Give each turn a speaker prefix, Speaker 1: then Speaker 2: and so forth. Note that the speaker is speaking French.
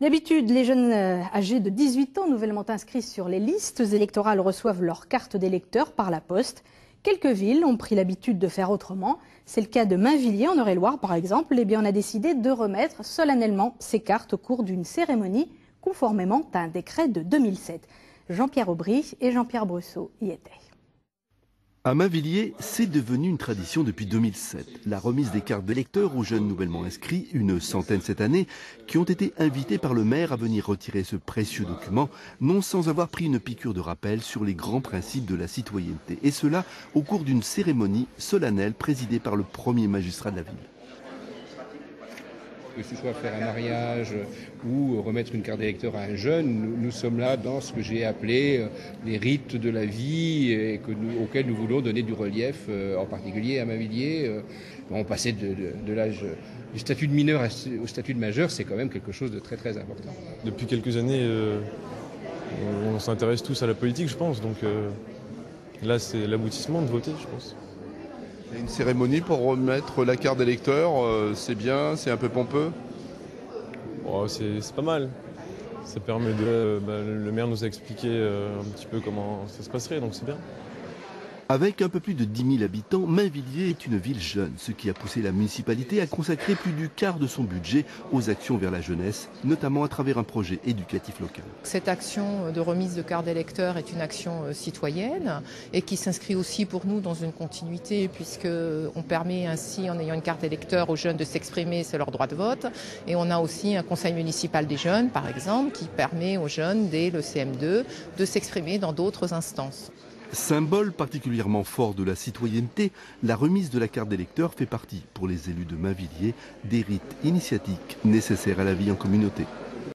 Speaker 1: D'habitude, les jeunes âgés de 18 ans nouvellement inscrits sur les listes électorales reçoivent leur carte d'électeur par la poste. Quelques villes ont pris l'habitude de faire autrement. C'est le cas de Mainvilliers en Eure-et-Loire par exemple. Eh bien, on a décidé de remettre solennellement ces cartes au cours d'une cérémonie conformément à un décret de 2007. Jean-Pierre Aubry et Jean-Pierre Brusseau y étaient.
Speaker 2: À Mainvilliers, c'est devenu une tradition depuis 2007. La remise des cartes d'électeurs aux jeunes nouvellement inscrits, une centaine cette année, qui ont été invités par le maire à venir retirer ce précieux document, non sans avoir pris une piqûre de rappel sur les grands principes de la citoyenneté. Et cela au cours d'une cérémonie solennelle présidée par le premier magistrat de la ville.
Speaker 3: Que ce soit faire un mariage ou remettre une carte d'électeur à un jeune, nous sommes là dans ce que j'ai appelé les rites de la vie et auxquels nous voulons donner du relief, en particulier à Mainvilliers. On passait de l'âge du statut de mineur au statut de majeur, c'est quand même quelque chose de très très important.
Speaker 4: Depuis quelques années, on s'intéresse tous à la politique, je pense. Donc là, c'est l'aboutissement de voter, je pense.
Speaker 5: Il y a une cérémonie pour remettre la carte d'électeur, c'est bien, c'est un peu pompeux.
Speaker 4: Oh, c'est pas mal. Ça permet de... le maire nous a expliqué un petit peu comment ça se passerait, donc c'est bien.
Speaker 2: Avec un peu plus de 10 000 habitants, Mainvilliers est une ville jeune, ce qui a poussé la municipalité à consacrer plus du quart de son budget aux actions vers la jeunesse, notamment à travers un projet éducatif local.
Speaker 6: Cette action de remise de carte d'électeur est une action citoyenne et qui s'inscrit aussi pour nous dans une continuité puisqu'on permet ainsi, en ayant une carte d'électeur, aux jeunes de s'exprimer, c'est leur droit de vote. Et on a aussi un conseil municipal des jeunes, par exemple, qui permet aux jeunes, dès le CM2, de s'exprimer dans d'autres instances.
Speaker 2: Symbole particulièrement fort de la citoyenneté, la remise de la carte d'électeur fait partie, pour les élus de Mainvilliers, des rites initiatiques nécessaires à la vie en communauté.